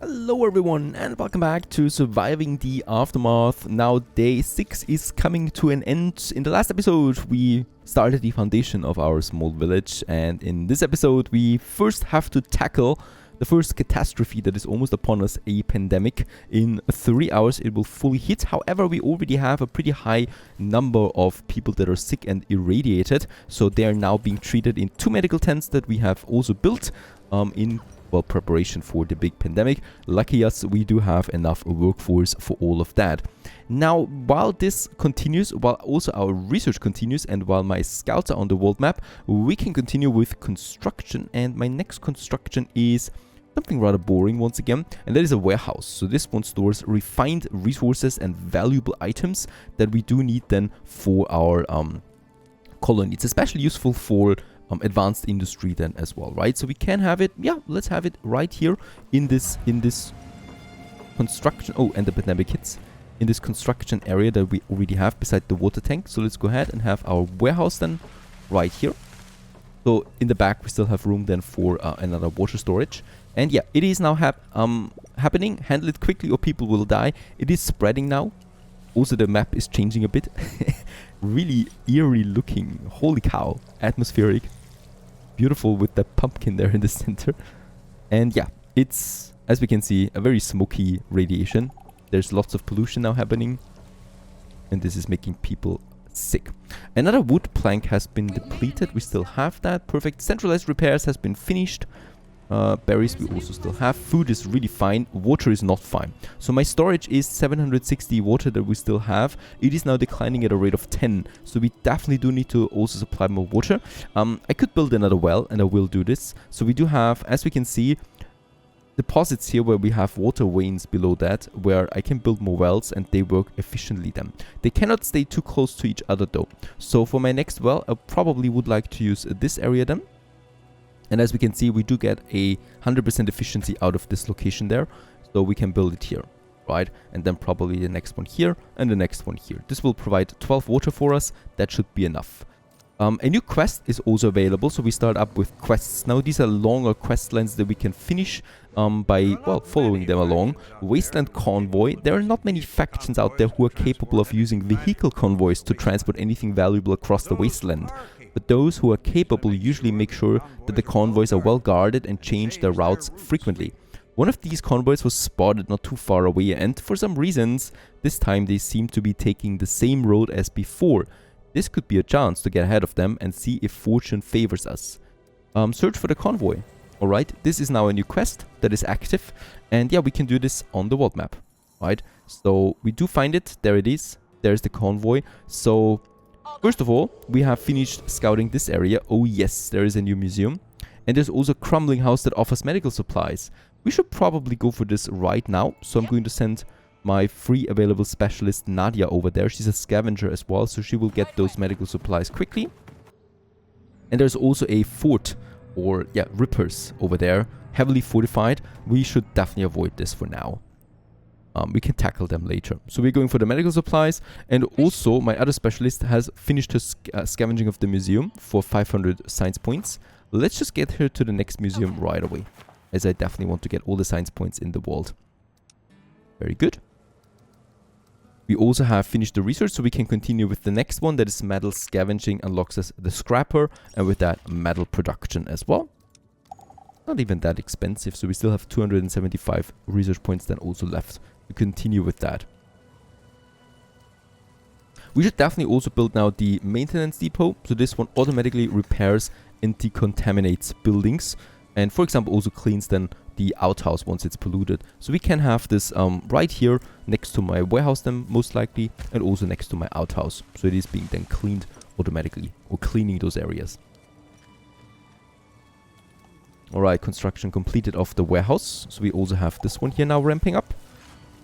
Hello everyone and welcome back to Surviving the Aftermath. Now day 6 is coming to an end. In the last episode we started the foundation of our small village, and in this episode we first have to tackle the first catastrophe that is almost upon us, a pandemic. In 3 hours it will fully hit. However, we already have a pretty high number of people that are sick and irradiated, so they are now being treated in 2 medical tents that we have also built in preparation for the big pandemic. Lucky us, we do have enough workforce for all of that. Now, while this continues, while also our research continues, and while my scouts are on the world map, we can continue with construction. And my next construction is something rather boring once again, and that is a warehouse. So this one stores refined resources and valuable items that we do need then for our colony. It's especially useful for advanced industry then as well, right? So we can have it, yeah, let's have it right here in this construction. Oh, and the pandemic hits in this construction area that we already have beside the water tank. So let's go ahead and have our warehouse then right here. So in the back we still have room then for another water storage. And yeah, it is now happening. Handle it quickly or people will die. It is spreading now. Also the map is changing a bit. Really eerie looking. Holy cow. Atmospheric. Beautiful with that pumpkin there in the center. And yeah, it's, as we can see, a very smoky radiation. There's lots of pollution now happening, and this is making people sick. Another wood plank has been depleted. We still have that. Perfect. Centralized repairs has been finished. Berries we also still have. Food is really fine. Water is not fine. So my storage is 760 water that we still have. It is now declining at a rate of 10. So we definitely do need to also supply more water. I could build another well, and I will do this. So we do have, as we can see, deposits here where we have water veins below that, where I can build more wells and they work efficiently then. They cannot stay too close to each other though. So for my next well, I probably would like to use this area then. And as we can see, we do get a 100% efficiency out of this location there. So we can build it here, right? And then probably the next one here and the next one here. This will provide 12 water for us. That should be enough. A new quest is also available. So we start up with quests. Now these are longer quest lines that we can finish by, well, following them along. Wasteland Convoy. There are not many factions out there who are capable of using vehicle convoys to transport anything valuable across the wasteland. But those who are capable usually make sure that the convoys are well guarded and change their routes frequently. One of these convoys was spotted not too far away, and for some reasons, this time they seem to be taking the same road as before. This could be a chance to get ahead of them and see if fortune favors us. Search for the convoy. Alright, this is now a new quest that is active, and yeah, we can do this on the world map. Right, so we do find it. There it is. There's the convoy. So first of all, we have finished scouting this area. Oh yes, there is a new museum. And there's also a crumbling house that offers medical supplies. We should probably go for this right now. So I'm going to send my free available specialist Nadia over there. She's a scavenger as well, so she will get those medical supplies quickly. And there's also a fort, or yeah, rippers over there. Heavily fortified. We should definitely avoid this for now. We can tackle them later. So we're going for the medical supplies, and also my other specialist has finished her scavenging of the museum for 500 science points. Let's just get her to the next museum right away, as I definitely want to get all the science points in the world. Very good. We also have finished the research, so we can continue with the next one. That is metal scavenging, unlocks us the scrapper, and with that metal production as well. Not even that expensive, so we still have 275 research points then also left to continue with that. We should definitely also build now the maintenance depot. So this one automatically repairs and decontaminates buildings, and for example also cleans then the outhouse once it's polluted. So we can have this right here next to my warehouse then most likely, and also next to my outhouse. So it is being then cleaned automatically, or cleaning those areas. Alright, construction completed of the warehouse. So we also have this one here now ramping up.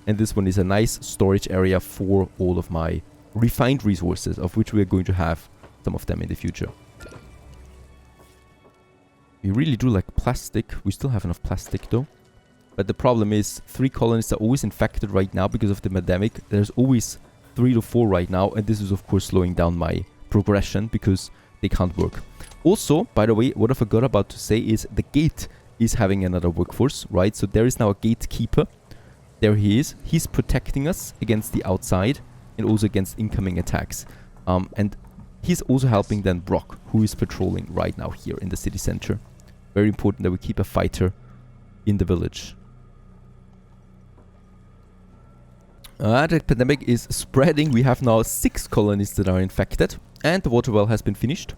And this one is a nice storage area for all of my refined resources, of which we are going to have some of them in the future. We really do like plastic. We still have enough plastic though. But the problem is 3 colonies are always infected right now because of the pandemic. There's always 3 to 4 right now. And this is of course slowing down my progression because they can't work. Also, by the way, what I forgot about to say is the gate is having another workforce, right? So there is now a gatekeeper. There he is. He's protecting us against the outside and also against incoming attacks. And he's also helping then Brock, who is patrolling right now here in the city center. Very important that we keep a fighter in the village. The pandemic is spreading. We have now 6 colonies that are infected. And the water well has been finished.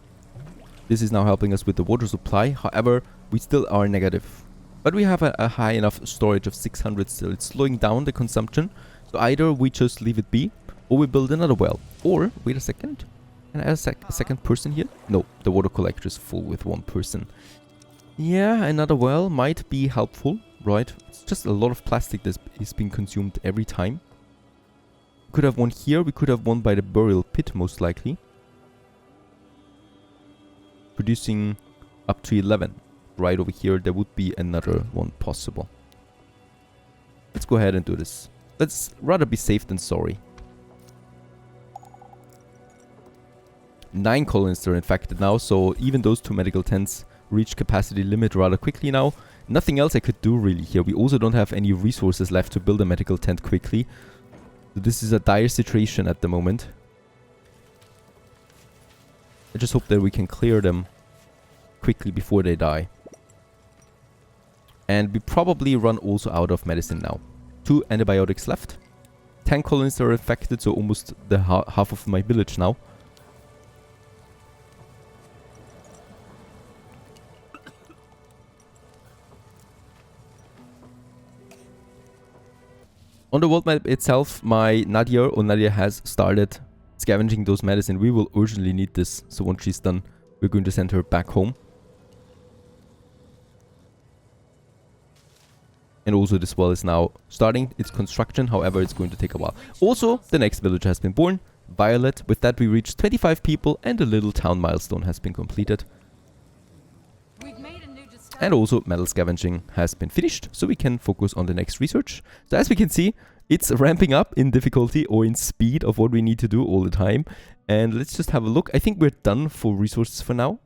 This is now helping us with the water supply. However, we still are negative. But we have a high enough storage of 600 still. It's slowing down the consumption. So either we just leave it be, or we build another well. Or, wait a second. Can I add a second person here? No, the water collector is full with 1 person. Yeah, another well might be helpful, right? It's just a lot of plastic that is being consumed every time. We could have one here. We could have one by the burial pit, most likely. Producing up to 11. Right over here, there would be another one possible. Let's go ahead and do this. Let's rather be safe than sorry. 9 colonists are infected now, so even those 2 medical tents reach capacity limit rather quickly now. Nothing else I could do really here. We also don't have any resources left to build a medical tent quickly. So this is a dire situation at the moment. I just hope that we can clear them quickly before they die. And we probably run also out of medicine now. 2 antibiotics left. 10 colonists are infected, so almost the half of my village now. On the world map itself, my Nadia has started scavenging those medicine. We will urgently need this, so once she's done, we're going to send her back home. And also this well is now starting its construction, however it's going to take a while. Also, the next village has been born, Violet. With that we reached 25 people and the little town milestone has been completed. And also metal scavenging has been finished, so we can focus on the next research. So as we can see, it's ramping up in difficulty or in speed of what we need to do all the time. And let's just have a look. I think we're done for resources for now.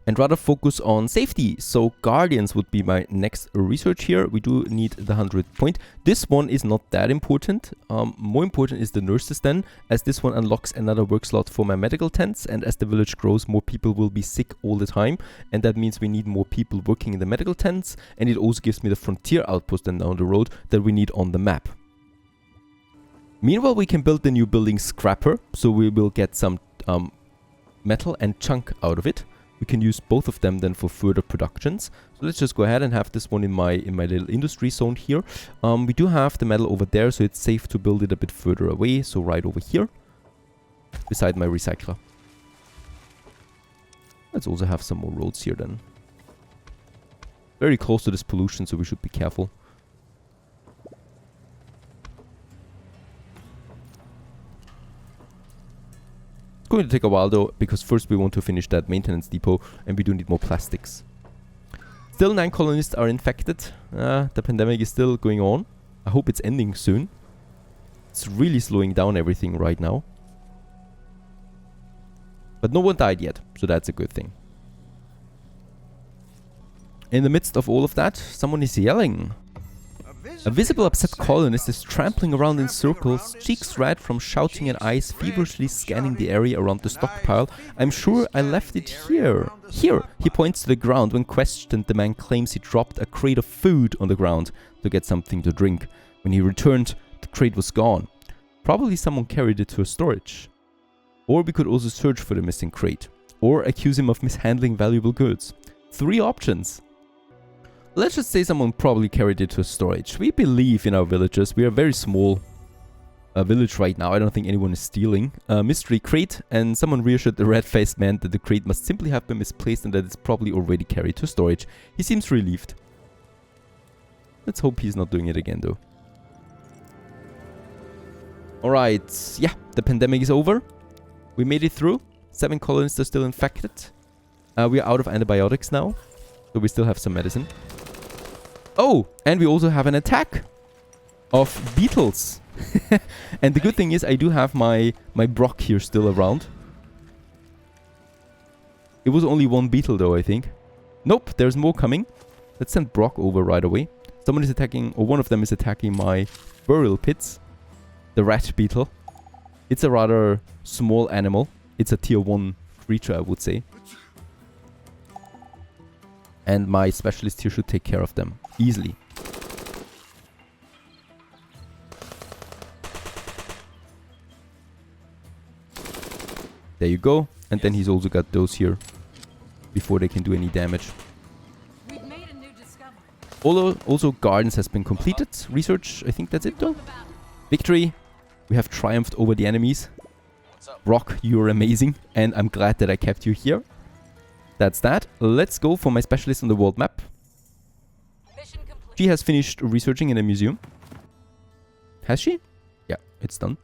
And rather focus on safety. So guardians would be my next research here. We do need the 100 point. This one is not that important. More important is the nurses then, as this one unlocks another work slot for my medical tents. And as the village grows, more people will be sick all the time. And that means we need more people working in the medical tents. And it also gives me the frontier outpost then down the road that we need on the map. Meanwhile, we can build the new building Scrapper. So we will get some metal and chunk out of it. We can use both of them then for further productions. So let's just go ahead and have this one in my little industry zone here. We do have the metal over there, so it's safe to build it a bit further away. So right over here, beside my recycler. Let's also have some more roads here then. Very close to this pollution, so we should be careful. Going to take a while though, because first we want to finish that maintenance depot and we do need more plastics. Still 9 colonists are infected. The pandemic is still going on. I hope it's ending soon. It's really slowing down everything right now. But no one died yet, so that's a good thing. In the midst of all of that, someone is yelling. A visible upset colonist is trampling around in circles, cheeks red from shouting and eyes feverishly scanning the area around the stockpile. I'm sure I left it here. Here! He points to the ground. When questioned, the man claims he dropped a crate of food on the ground to get something to drink. When he returned, the crate was gone. Probably someone carried it to a storage. Or we could also search for the missing crate. Or accuse him of mishandling valuable goods. 3 options. Let's just say someone probably carried it to a storage. We believe in our villagers. We are a very small village right now. I don't think anyone is stealing. Mystery crate, and someone reassured the red-faced man that the crate must simply have been misplaced and that it's probably already carried to storage. He seems relieved. Let's hope he's not doing it again though. Alright, yeah, the pandemic is over. We made it through. 7 colonists are still infected. We are out of antibiotics now, so we still have some medicine. Oh, and we also have an attack of beetles. And the good thing is I do have my Brock here still around. It was only 1 beetle though, I think. Nope, there's more coming. Let's send Brock over right away. Someone is attacking, or one of them is attacking my burial pits. The rat beetle. It's a rather small animal. It's a tier 1 creature, I would say. And my specialist here should take care of them easily. There you go. And then he's also got those here before they can do any damage. We've made a new discovery. Also, gardens has been completed. Research, I think that's it though. Victory. We have triumphed over the enemies. Brock, you're amazing. And I'm glad that I kept you here. That's that. Let's go for my specialist on the world map. She has finished researching in a museum. Has she? Yeah, it's done.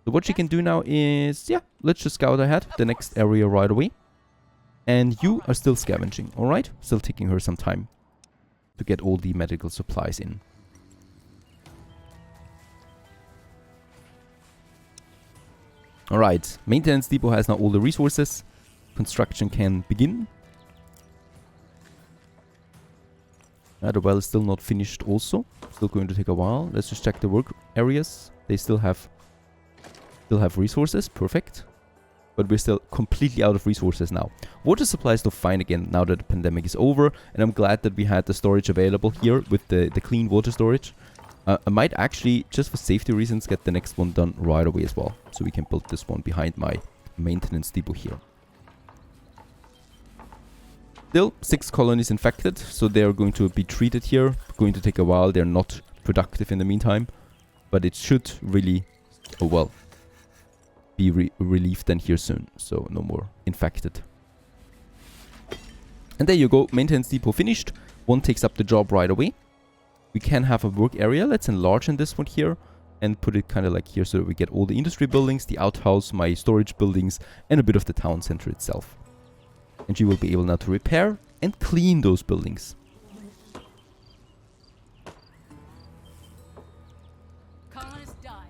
So what she can do now is, yeah, let's just scout ahead the next area right away. And you are still scavenging, alright? Still taking her some time to get all the medical supplies in. Alright, maintenance depot has now all the resources. Construction can begin. The well is still not finished also. Still going to take a while. Let's just check the work areas. They still have resources. Perfect. But we're still completely out of resources now. Water supply is still fine again now that the pandemic is over. And I'm glad that we had the storage available here with the clean water storage. I might actually, just for safety reasons, get the next one done right away as well. So we can build this one behind my maintenance depot here. Still, 6 colonies infected, so they are going to be treated here. Going to take a while. They're not productive in the meantime, but it should really, oh well, be relieved then here soon. So no more infected. And there you go. Maintenance depot finished. One takes up the job right away. We can have a work area. Let's enlarge in this one here and put it kind of like here so that we get all the industry buildings, the outhouse, my storage buildings, and a bit of the town center itself. And she will be able now to repair and clean those buildings. Colonists died.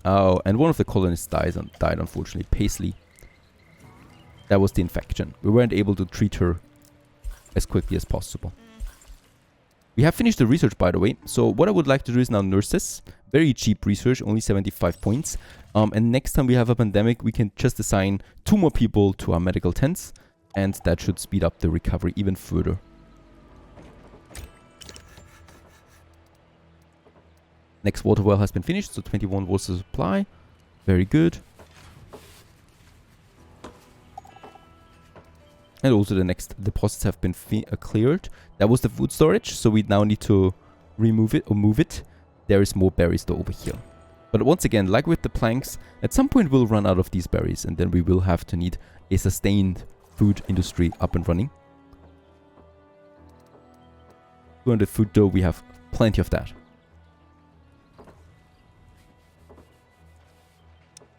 Oh, and one of the colonists died unfortunately. Paisley. That was the infection. We weren't able to treat her as quickly as possible. We have finished the research, by the way. So what I would like to do is now nurses. Very cheap research, only 75 points. And next time we have a pandemic, we can just assign 2 more people to our medical tents. And that should speed up the recovery even further. Next water well has been finished, so 21 water supply. Very good. And also the next deposits have been cleared. That was the food storage, so we now need to remove it or move it. There is more berries though over here. But once again, like with the planks, at some point we'll run out of these berries and then we will have to need a sustained food industry up and running. 200 food though, we have plenty of that.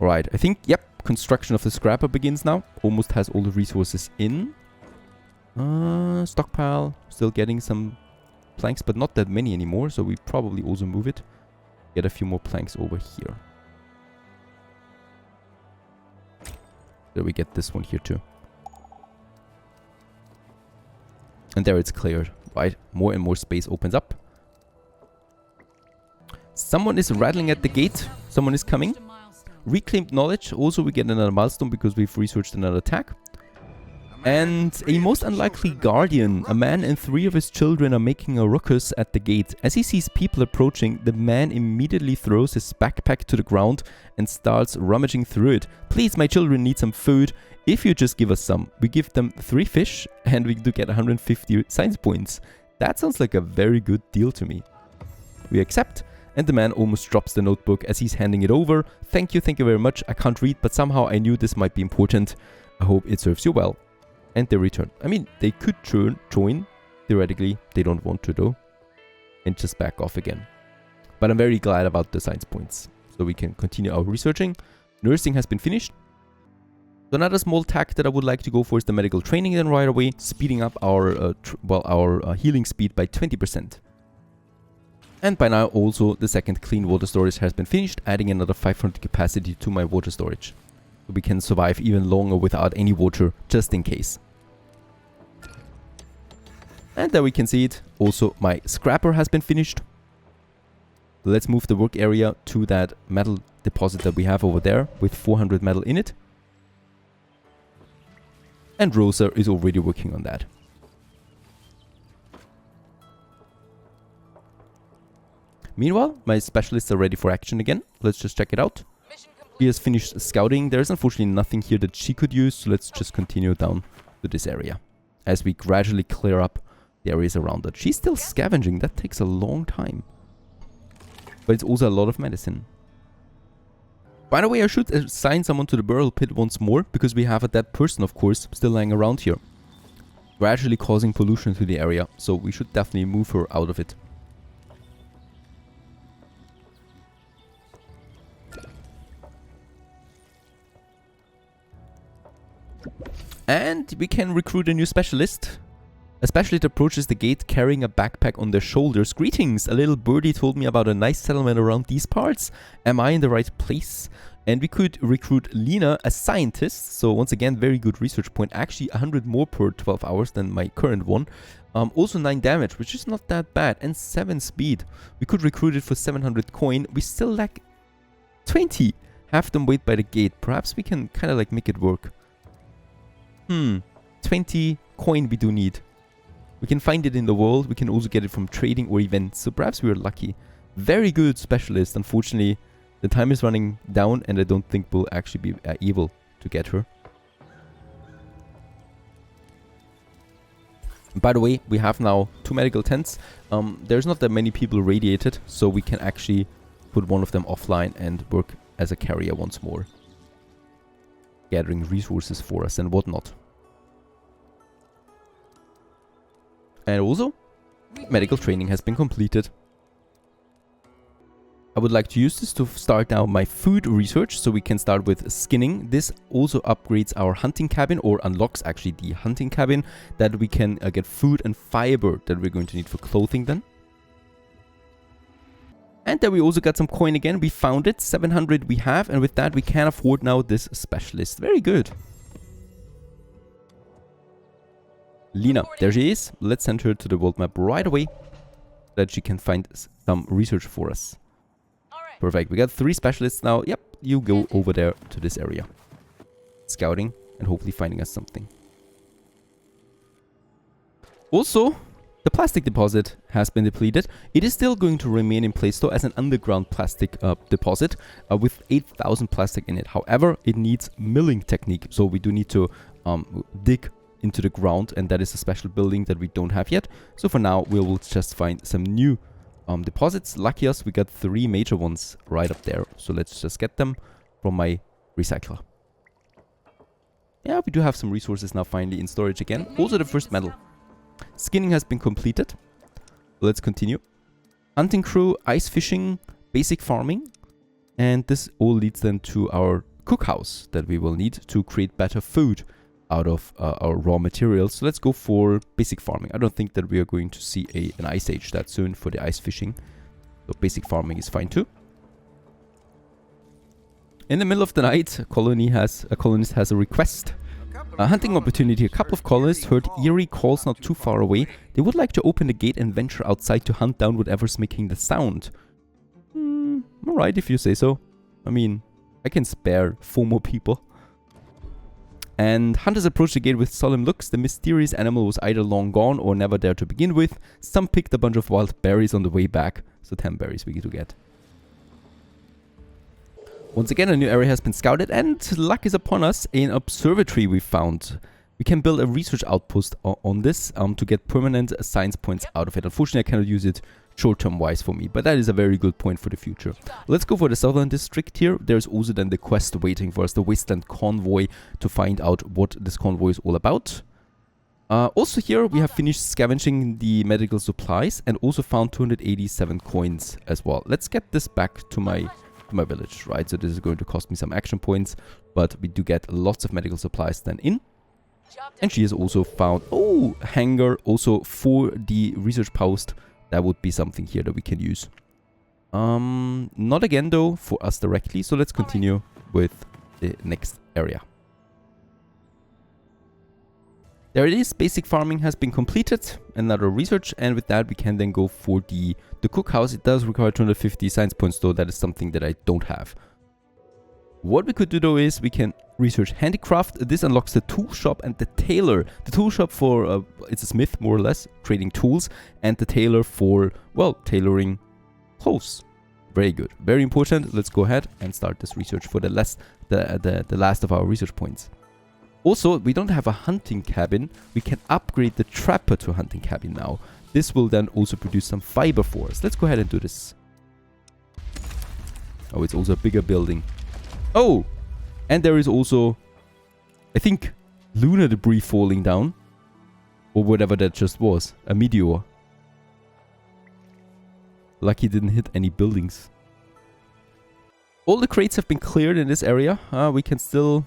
Alright, I think, yep, construction of the scrapper begins now. Almost has all the resources in. Stockpile, still getting some planks, but not that many anymore, so we probably also move it. Get a few more planks over here. There we get this one here too. And there it's cleared, right? More and more space opens up. Someone is rattling at the gate. Someone is coming. Reclaimed knowledge. Also, we get another milestone because we've researched another attack. And a most unlikely guardian. A man and 3 of his children are making a ruckus at the gate. As he sees people approaching, the man immediately throws his backpack to the ground and starts rummaging through it. Please, my children need some food. If you just give us some, we give them 3 fish and we do get 150 science points. That sounds like a very good deal to me. We accept. And the man almost drops the notebook as he's handing it over. Thank you very much. I can't read, but somehow I knew this might be important. I hope it serves you well. And they return. I mean, they could join. Theoretically, they don't want to though. And just back off again. But I'm very glad about the science points. So we can continue our researching. Nursing has been finished. So another small tack that I would like to go for is the medical training then right away. Speeding up our, healing speed by 20%. And by now also the second clean water storage has been finished, adding another 500 capacity to my water storage. So we can survive even longer without any water, just in case. And there we can see it. Also, my scrapper has been finished. Let's move the work area to that metal deposit that we have over there with 400 metal in it. And Rosa is already working on that. Meanwhile, my specialists are ready for action again. Let's just check it out. She has finished scouting. There's unfortunately nothing here that she could use, so let's just continue down to this area as we gradually clear up the areas around it. She's still scavenging. That takes a long time. But it's also a lot of medicine. By the way, I should assign someone to the burial pit once more, because we have a dead person, of course, still lying around here, gradually causing pollution to the area, so we should definitely move her out of it. And we can recruit a new specialist. A specialist approaches the gate carrying a backpack on their shoulders. Greetings! A little birdie told me about a nice settlement around these parts. Am I in the right place? And we could recruit Lena, a scientist. So once again, very good research point. Actually, 100 more per 12 hours than my current one. Also 9 damage, which is not that bad. And 7 speed. We could recruit it for 700 coin. We still lack 20. Have them wait by the gate. Perhaps we can kind of like make it work. 20 coin we do need. We can find it in the world. We can also get it from trading or events. So perhaps we are lucky. Very good specialist. Unfortunately, the time is running down and I don't think we'll actually be able to get her. By the way, we have now 2 medical tents. There's not that many people radiated, so we can actually put one of them offline and work as a carrier once more, gathering resources for us and whatnot. And also, medical training has been completed. I would like to use this to start now my food research, so we can start with skinning. This also upgrades our hunting cabin, or unlocks actually the hunting cabin, that we can get food and fiber that we're going to need for clothing then. And then we also got some coin again. We found it, 700 we have, and with that we can afford now this specialist. Very good. Lena, there she is. Let's send her to the world map right away, so that she can find some research for us. Perfect. We got 3 specialists now. Yep, you go over there to this area, scouting and hopefully finding us something. Also, the plastic deposit has been depleted. It is still going to remain in place though as an underground plastic deposit with 8,000 plastic in it. However, it needs milling technique, so we do need to dig into the ground, and that is a special building that we don't have yet. So for now, we will just find some new deposits. Lucky us, we got 3 major ones right up there. So let's just get them from my recycler. Yeah, we do have some resources now finally in storage again. Also the first metal. Skinning has been completed. Let's continue. Hunting crew, ice fishing, basic farming. And this all leads then to our cookhouse that we will need to create better food out of our raw materials. So let's go for basic farming. I don't think that we are going to see an ice age that soon for the ice fishing. So basic farming is fine too. In the middle of the night, a colonist has a request. A hunting opportunity. A couple of colonists heard eerie calls not too far away. They would like to open the gate and venture outside to hunt down whatever's making the sound. Alright, if you say so. I mean, I can spare 4 more people. And hunters approached the gate with solemn looks. The mysterious animal was either long gone or never there to begin with. Some picked a bunch of wild berries on the way back. So 10 berries we get to get. Once again, a new area has been scouted, and luck is upon us. An observatory we found. We can build a research outpost on this to get permanent science points out of it. Unfortunately, I cannot use it short-term wise for me, but that is a very good point for the future. Let's go for the southern district here. There's also then the quest waiting for us, the Wasteland Convoy, to find out what this convoy is all about. Also here we have finished scavenging the medical supplies and also found 287 coins as well. Let's get this back to my village, right? So this is going to cost me some action points, but we do get lots of medical supplies then in. And she has also found, hangar also for the research post. That would be something here that we can use. Not again though for us directly, so let's continue with the next area. There it is. Basic farming has been completed. Another research. And with that, we can then go for the cookhouse. It does require 250 science points, though. That is something that I don't have. What we could do, though, is we can research handicraft. This unlocks the tool shop and the tailor. The tool shop for, it's a smith, more or less, trading tools. And the tailor for, well, tailoring clothes. Very good. Very important. Let's go ahead and start this research for the last of our research points. Also, we don't have a hunting cabin. We can upgrade the trapper to a hunting cabin now. This will then also produce some fiber for us. Let's go ahead and do this. Oh, it's also a bigger building. Oh! And there is also, I think, lunar debris falling down. Or whatever that just was. A meteor. Lucky it didn't hit any buildings. All the crates have been cleared in this area. We can still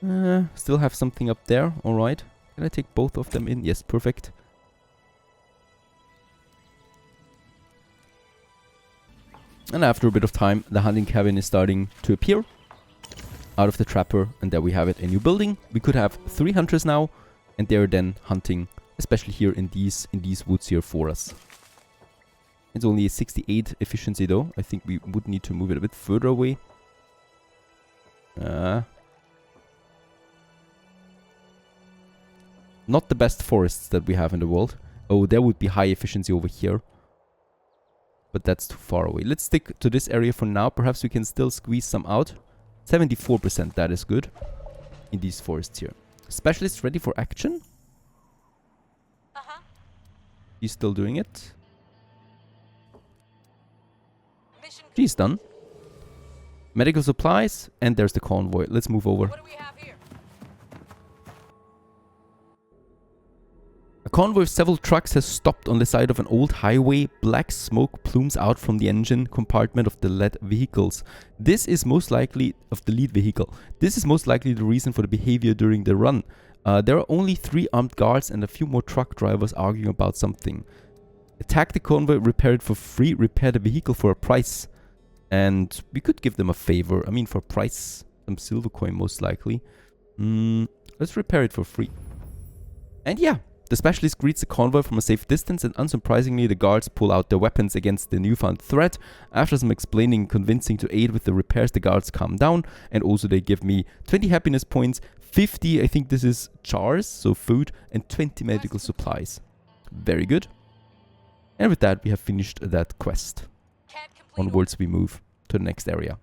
have something up there. Alright. Can I take both of them in? Yes, perfect. And after a bit of time, the hunting cabin is starting to appear out of the trapper. And there we have it, a new building. We could have 3 hunters now. And they're then hunting, especially here in these woods here for us. It's only a 68 efficiency though. I think we would need to move it a bit further away. Not the best forests that we have in the world. Oh, there would be high efficiency over here. But that's too far away. Let's stick to this area for now. Perhaps we can still squeeze some out. 74%, that is good. In these forests here. Specialist ready for action? He's still doing it. She's done. Medical supplies, and there's the convoy. Let's move over. What do we have here? A convoy of several trucks has stopped on the side of an old highway. Black smoke plumes out from the engine compartment of the lead vehicles. This is most likely the reason for the behavior during the run. There are only 3 armed guards and a few more truck drivers arguing about something. Attack the convoy, repair it for free, repair the vehicle for a price. And we could give them a favor. I mean, for a price, some silver coin most likely. Let's repair it for free. And yeah, the specialist greets the convoy from a safe distance, and unsurprisingly, the guards pull out their weapons against the newfound threat. After some explaining and convincing to aid with the repairs, the guards calm down, and also they give me 20 happiness points, 50, I think this is chars, so food, and 20 medical supplies. Very good. And with that, we have finished that quest. Onwards we move to the next area.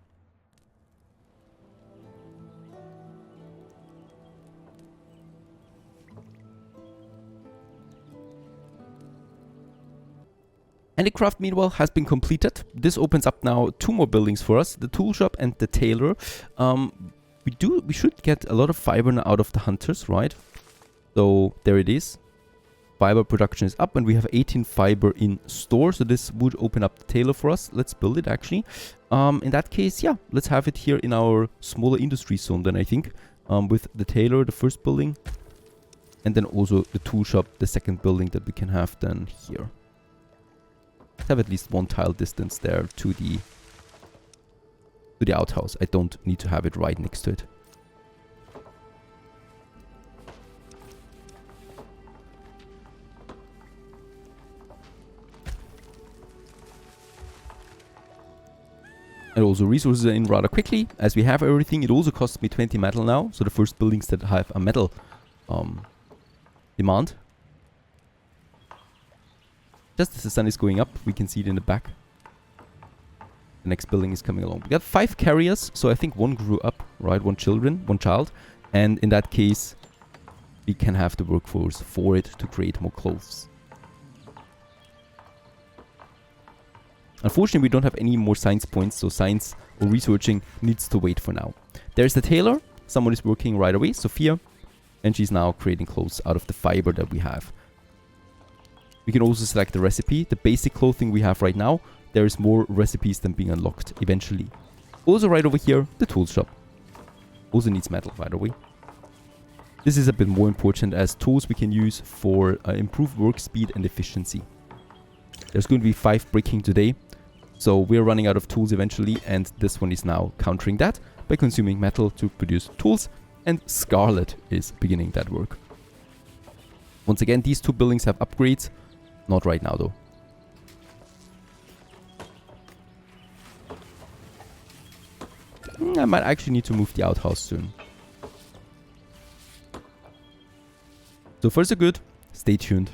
Handicraft, meanwhile, has been completed. This opens up now 2 more buildings for us. The tool shop and the tailor. We should get a lot of fiber now out of the hunters, right? So, there it is. Fiber production is up and we have 18 fiber in store. So this would open up the tailor for us. Let's build it actually. In that case, yeah, let's have it here in our smaller industry zone then I think. With the tailor, the first building. And then also the tool shop, the second building that we can have then here. Let's have at least 1 tile distance there to the outhouse. I don't need to have it right next to it. And also resources are in rather quickly. As we have everything, it also costs me 20 metal now. So the first buildings that have a metal demand. Just as the sun is going up, we can see it in the back. The next building is coming along. We got 5 carriers, so I think 1 grew up, right? 1 child. And in that case, we can have the workforce for it to create more clothes. Unfortunately, we don't have any more science points, so science or researching needs to wait for now. There's the tailor. Someone is working right away, Sophia. And she's now creating clothes out of the fiber that we have. We can also select the recipe. The basic clothing we have right now, there is more recipes than being unlocked eventually. Also right over here, the tool shop. Also needs metal, by the way. This is a bit more important as tools we can use for improved work speed and efficiency. There's going to be 5 breaking today. So we're running out of tools eventually, and this one is now countering that by consuming metal to produce tools, and Scarlet is beginning that work. Once again, these 2 buildings have upgrades. Not right now, though. I might actually need to move the outhouse soon. So far so good. Stay tuned.